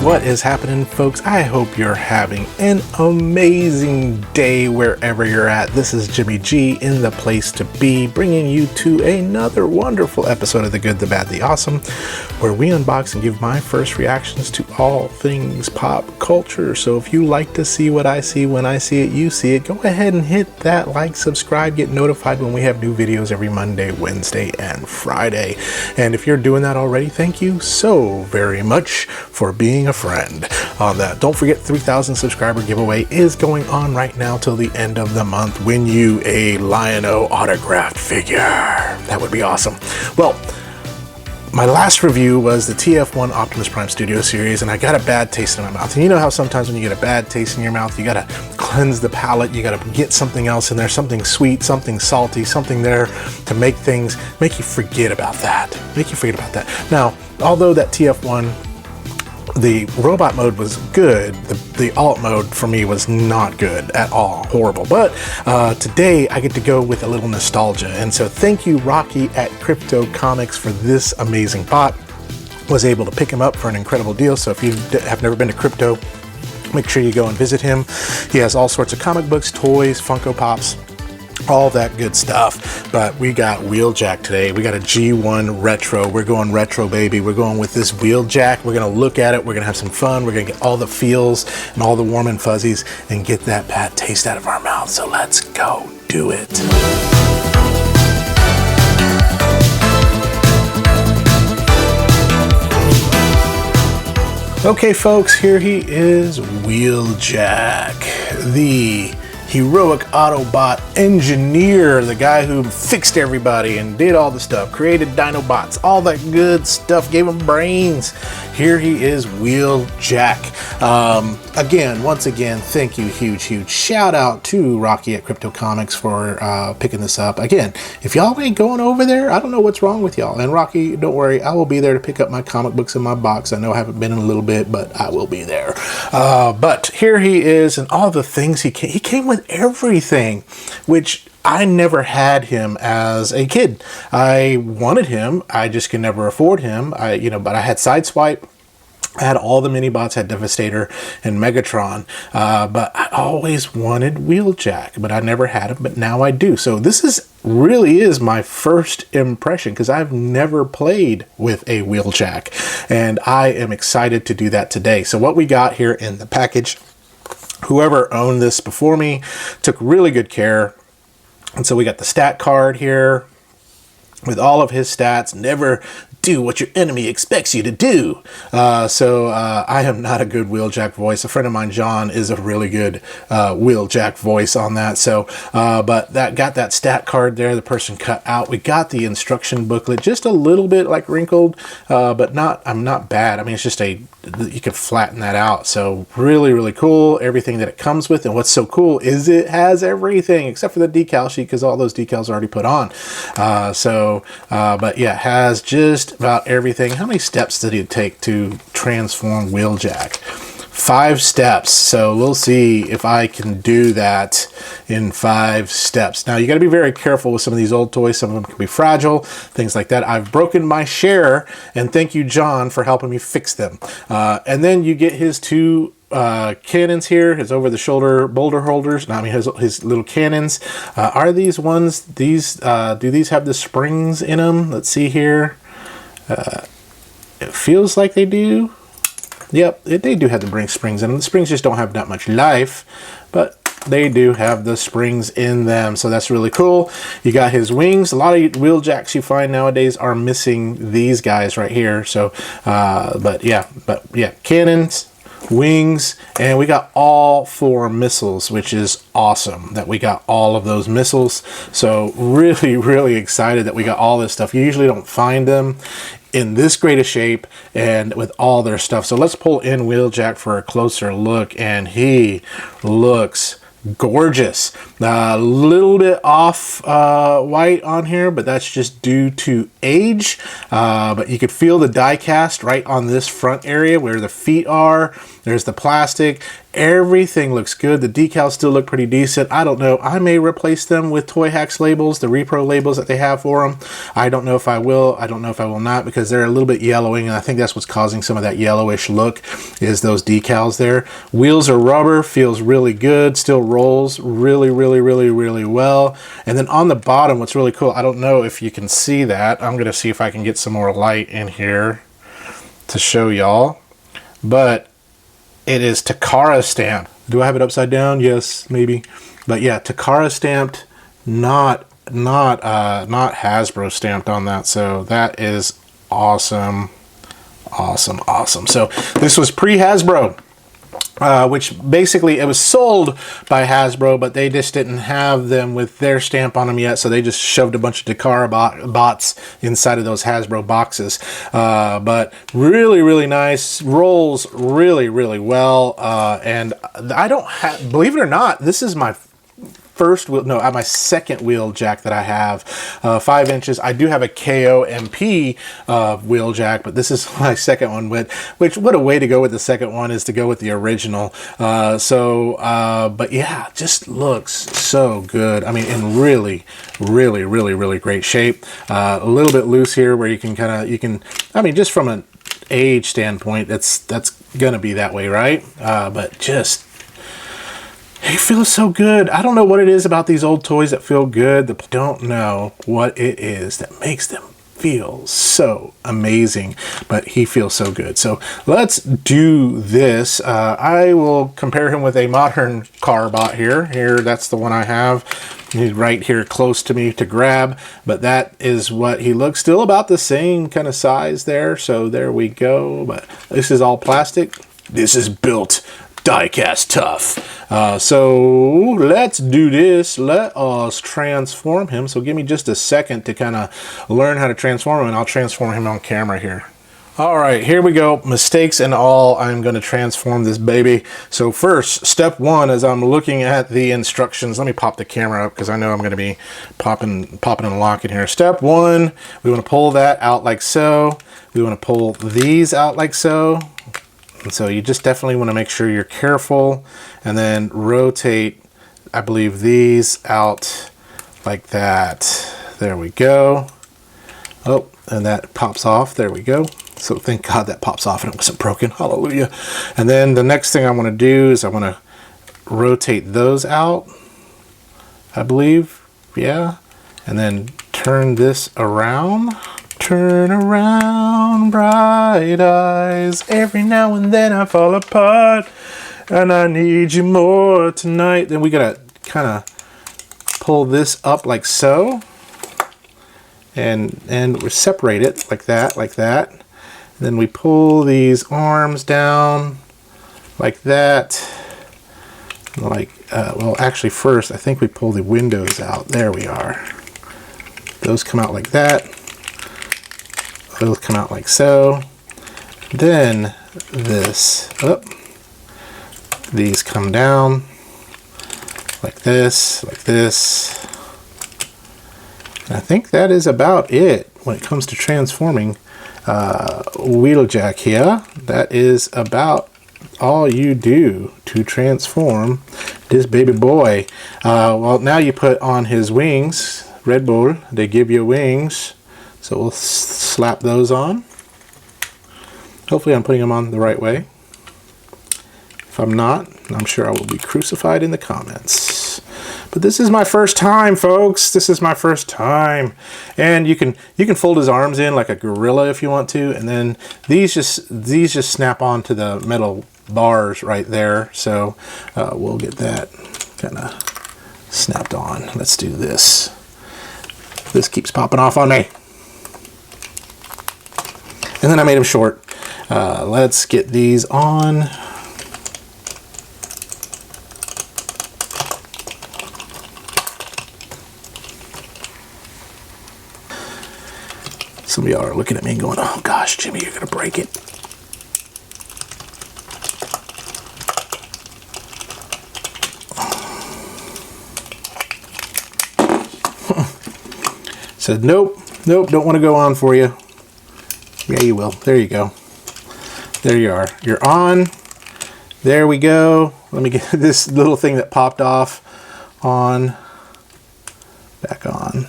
What is happening, folks? I hope you're having an amazing day wherever you're at. This is Jimmy G in the place to be, bringing you to another wonderful episode of The Good, the Bad, the Awesome, where we unbox and give my first reactions to all things pop culture. So if you like to see what I see when I see it, you see it, go ahead and hit that like, subscribe, get notified when we have new videos every Monday, Wednesday, and Friday. And if you're doing that already, thank you so very much for being a friend on that. Don't forget, 3,000 subscriber giveaway is going on right now till the end of the month. Win you a Lion-O autographed figure. That would be awesome. Well, my last review was the TF1 Optimus Prime Studio Series, and I got a bad taste in my mouth. And you know how sometimes when you get a bad taste in your mouth, you gotta cleanse the palate, you gotta get something else in there, something sweet, something salty, something there to make you forget about that. Now, although that TF1, the robot mode was good, the alt mode for me was not good at all, horrible. But today I get to go with a little nostalgia, and so thank you Rocky at Krypto Comics for this amazing bot. Was able to pick him up for an incredible deal, so if you have never been to Krypto, make sure you go and visit him. He has all sorts of comic books, toys, Funko Pops, all that good stuff. But we got Wheeljack today. We got a G1 retro. We're going retro, baby. We're going with this Wheeljack. We're gonna look at it, we're gonna have some fun, we're gonna get all the feels and all the warm and fuzzies and get that bad taste out of our mouth. So let's go do it. Okay folks, here he is, Wheeljack, the heroic Autobot engineer, the guy who fixed everybody and did all the stuff, created Dinobots, all that good stuff, gave them brains. Here he is, Wheeljack. Once again, thank you, huge shout out to Rocky at Krypto Comics for picking this up. Again, if y'all ain't going over there, I don't know what's wrong with y'all. And Rocky, don't worry, I will be there to pick up my comic books in my box. I know I haven't been in a little bit, but I will be there. But here he is, and all the things he came with everything, which I never had him as a kid. I wanted him, I just could never afford him. But I had Sideswipe, I had all the mini bots, had Devastator and Megatron, but I always wanted Wheeljack, but I never had him, but now I do. So this really is my first impression, because I've never played with a Wheeljack, and I am excited to do that today. So what we got here in the package, whoever owned this before me took really good care. And so we got the stat card here with all of his stats. Never do what your enemy expects you to do. I am not a good Wheeljack voice. A friend of mine, John, is a really good Wheeljack voice on that. So, but that got that stat card there, the person cut out. We got the instruction booklet, just a little bit like wrinkled, but not bad. I mean, it's just you can flatten that out. So really cool, everything that it comes with. And what's so cool is it has everything except for the decal sheet, because all those decals are already put on. But yeah, it has just about everything. How many steps did it take to transform Wheeljack? 5 steps. So we'll see if I can do that in 5 steps. Now you got to be very careful with some of these old toys. Some of them can be fragile, things like that. I've broken my share, and thank you, John, for helping me fix them. And then you get his 2 cannons here, his over-the-shoulder boulder holders. No, I mean his little cannons. Are these ones? Do these have the springs in them? Let's see here. It feels like they do. Yep, they do have the springs in them. The springs just don't have that much life, but they do have the springs in them, so that's really cool. You got his wings. A lot of Wheeljacks you find nowadays are missing these guys right here. So, but yeah, cannons, wings, and we got all 4 missiles, which is awesome that we got all of those missiles. So really excited that we got all this stuff. You usually don't find them in this great a shape and with all their stuff. So let's pull in Wheeljack for a closer look, and he looks gorgeous. A little bit off white on here, but that's just due to age. But you could feel the die cast right on this front area where the feet are. There's the plastic. Everything looks good. The decals still look pretty decent. I don't know. I may replace them with Toy Hacks labels, the repro labels that they have for them. I don't know if I will. I don't know if I will not, because they're a little bit yellowing, and I think that's what's causing some of that yellowish look, is those decals there. Wheels are rubber, feels really good, still rolls really, really, really, really well. And then on the bottom, what's really cool, I don't know if you can see that. I'm going to see if I can get some more light in here to show y'all. But it is Takara stamped. Do I have it upside down? Yes, maybe. But yeah, Takara stamped, not Hasbro stamped on that. So that is awesome. Awesome, awesome. So this was pre-Hasbro. Which basically it was sold by Hasbro, but they just didn't have them with their stamp on them yet, so they just shoved a bunch of Takara bots inside of those Hasbro boxes. But really, really nice, rolls really, really well. And I don't have, believe it or not, this is my first wheel, no, my second Wheeljack that I have, 5 inches. I do have a KO MP Wheeljack, but this is my second one. Which what a way to go with the second one is to go with the original. But yeah, just looks so good. I mean, in really, really, really, really great shape. A little bit loose here, where you can I mean, just from an age standpoint, that's gonna be that way, right? But just, it feels so good. I don't know what it is about these old toys that feel good. Don't know what it is that makes them feel so amazing, but he feels so good. So let's do this. I will compare him with a modern car bot here. That's the one I have. He's right here close to me to grab, but that is what he looks, still about the same kind of size there. So there we go. But this is all plastic. This is built die-cast tough. So let's do this. Let us transform him. So give me just a second to kind of learn how to transform him, and I'll transform him on camera here. All right, here we go. Mistakes and all, I'm going to transform this baby. So first, step one, as I'm looking at the instructions, let me pop the camera up because I know I'm going to be popping and locking here. Step one, we want to pull that out like so. We want to pull these out like so. And so you just definitely want to make sure you're careful, and then rotate, I believe, these out like that. There we go. Oh, and that pops off. There we go. So thank God that pops off and it wasn't broken. Hallelujah. And then the next thing I want to do is I want to rotate those out, I believe. Yeah. And then turn this around. Turn around, bright eyes. Every now and then I fall apart, and I need you more tonight. Then we gotta kind of pull this up like so, and we separate it like that, like that. Then we pull these arms down like that. Like, well, actually, first I think we pull the windows out. There we are. Those come out like that. Those come out like so. Then this up. These come down like this, like this. And I think that is about it when it comes to transforming Wheeljack here. That is about all you do to transform this baby boy. Well, now you put on his wings. Red Bull, they give you wings. So we'll slap those on. Hopefully I'm putting them on the right way. If I'm not, I'm sure I will be crucified in the comments. But this is my first time, folks. This is my first time. And you can fold his arms in like a gorilla if you want to, and then these just snap onto the metal bars right there. So we'll get that kind of snapped on. Let's do this. This keeps popping off on me. And then I made them short. Let's get these on. Some of y'all are looking at me and going, oh gosh, Jimmy, you're gonna break it. Said, nope, don't want to go on for you. Yeah, you will. There you go. There you are. You're on. There we go. Let me get this little thing that popped off on. Back on.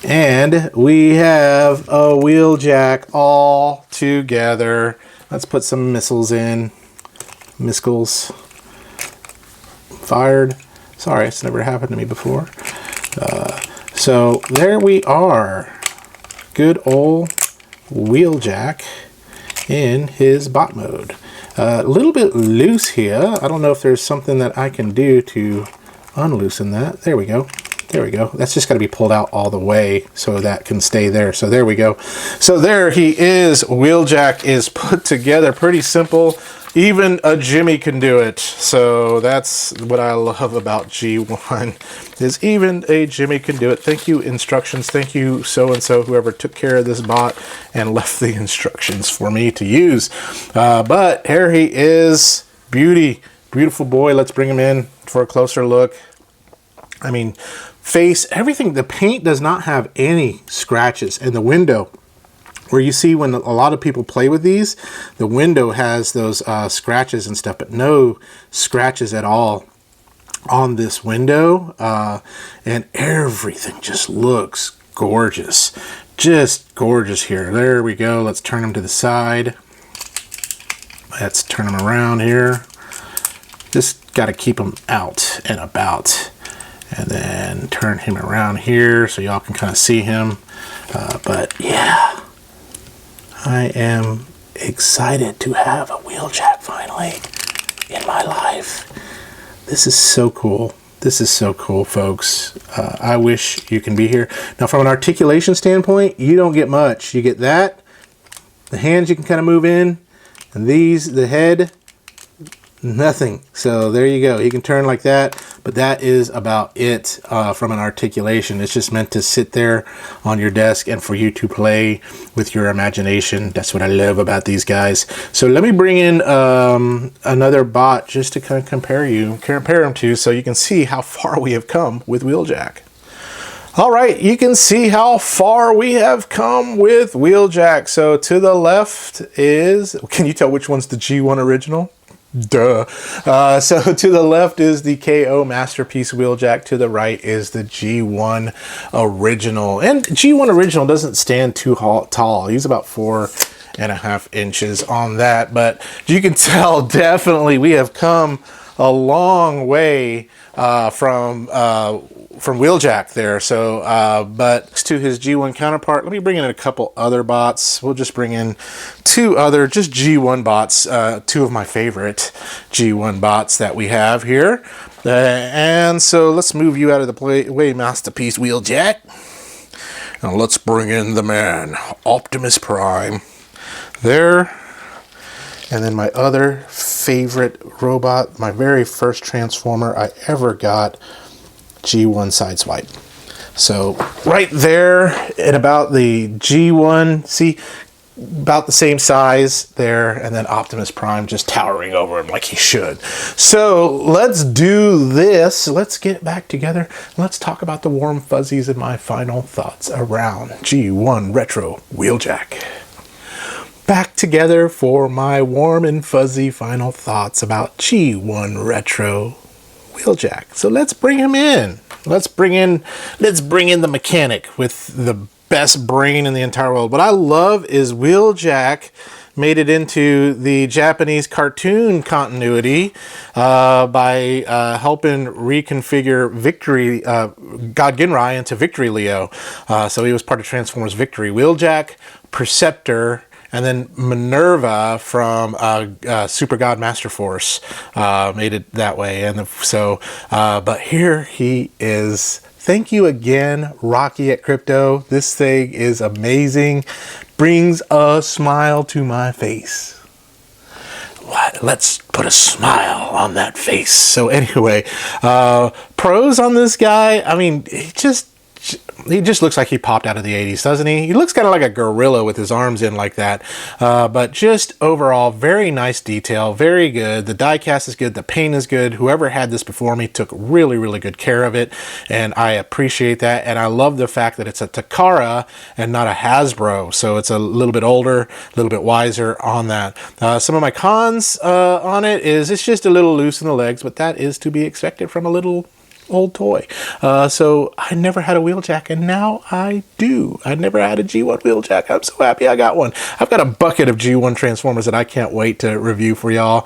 And we have a Wheeljack all together. Let's put some missiles in. Missiles. Fired. Sorry, it's never happened to me before. So there we are. Good old Wheeljack in his bot mode. A little bit loose here. I don't know if there's something that I can do to unloosen that. There we go. There we go. That's just got to be pulled out all the way so that can stay there. So there we go. So there he is. Wheeljack is put together. Pretty simple. Even a Jimmy can do it. So that's what I love about G1, is even a Jimmy can do it. Thank you, instructions. Thank you, so-and-so, whoever took care of this bot and left the instructions for me to use. But here he is. Beautiful boy. Let's bring him in for a closer look. I mean, face, everything. The paint does not have any scratches. And the window, where you see when a lot of people play with these, the window has those scratches and stuff, but no scratches at all on this window. And everything just looks gorgeous. Just gorgeous here. There we go. Let's turn him to the side. Let's turn him around here. Just got to keep him out and about. And then turn him around here so y'all can kind of see him. But yeah, I am excited to have a Wheeljack finally in my life. This is so cool. This is so cool, folks. I wish you can be here. Now, from an articulation standpoint, you don't get much. You get that. The hands you can kind of move in. And these, the head, nothing. So there you go. He can turn like that. But that is about it from an articulation. It's just meant to sit there on your desk and for you to play with your imagination. That's what I love about these guys. So let me bring in another bot just to kind of compare them to, so you can see how far we have come with Wheeljack. All right, you can see how far we have come with Wheeljack. So to the left is, can you tell which one's the G1 original? Duh. So to the left is the KO Masterpiece Wheeljack. To the right is the G1 Original. And G1 Original doesn't stand too tall. He's about 4.5 inches on that. But you can tell definitely we have come a long way from Wheeljack there. So, but to his G1 counterpart, let me bring in a couple other bots. We'll just bring in two other just G1 bots, two of my favorite G1 bots that we have here. And so let's move you out of the way, Masterpiece Wheeljack. And let's bring in the man, Optimus Prime. There. And then my other favorite robot, my very first Transformer I ever got, G1 Sideswipe. So right there at about the G1, see, about the same size there, and then Optimus Prime just towering over him like he should. So let's do this. Let's get back together. Let's talk about the warm fuzzies and my final thoughts around G1 Retro Wheeljack. Back together for my warm and fuzzy final thoughts about G1 Retro Wheeljack. So let's bring him in. Let's bring in the mechanic with the best brain in the entire world. What I love is Wheeljack made it into the Japanese cartoon continuity by helping reconfigure Victory, God Ginrai into Victory Leo. So he was part of Transformers Victory. Wheeljack, Perceptor, and then Minerva from Super God Master Force made it that way. And but here he is. Thank you again, Rocky at Krypto. This thing is amazing. Brings a smile to my face. Let's put a smile on that face. So anyway, pros on this guy. I mean, he just he just looks like he popped out of the 80s, doesn't he? He looks kind of like a gorilla with his arms in like that. But just overall, very nice detail, very good. The die cast is good, the paint is good. Whoever had this before me took really, really good care of it, and I appreciate that. And I love the fact that it's a Takara and not a Hasbro, so it's a little bit older, a little bit wiser on that. Some of my cons on it is it's just a little loose in the legs, but that is to be expected from a little old toy. So I never had a Wheeljack, and now I do. I never had a G1 Wheeljack. I'm so happy I got one. I've got a bucket of G1 Transformers that I can't wait to review for y'all.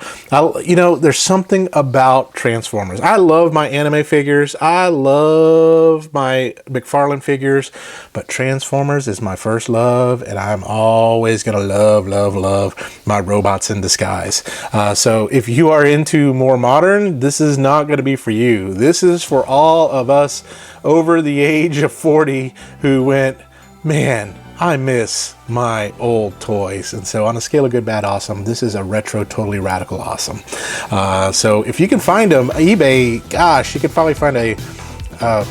You know, there's something about Transformers. I love my anime figures. I love my McFarlane figures, but Transformers is my first love, and I'm always gonna love my robots in disguise. So if you are into more modern, this is not gonna be for you. This is for all of us over the age of 40 who went, man, I miss my old toys. And so on a scale of good, bad, awesome, this is a retro, totally radical awesome. So if you can find them, eBay, gosh, you could probably find a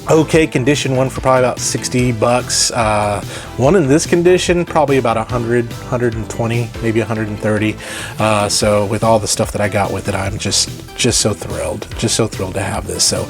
okay condition one for probably about 60 bucks. One in this condition, probably about 100, 120, maybe 130. So with all the stuff that I got with it, I'm just so thrilled to have this. So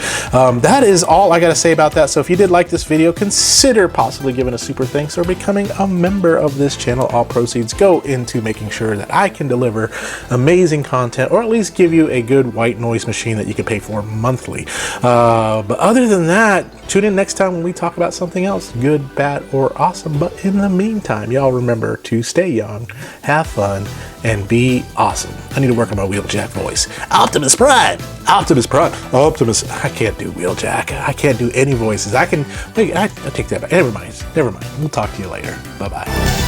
that is all I got to say about that. So if you did like this video, consider possibly giving a super thanks or becoming a member of this channel. All proceeds go into making sure that I can deliver amazing content, or at least give you a good white noise machine that you can pay for monthly. But other than that, tune in next time when we talk about something else, good, bad, or awesome. But in the meantime, y'all remember to stay young, have fun, and be awesome. I need to work on my Wheeljack voice. Optimus Prime! Optimus Prime! Optimus... I can't do Wheeljack. I can't do any voices. I take that back. Never mind. We'll talk to you later. Bye-bye.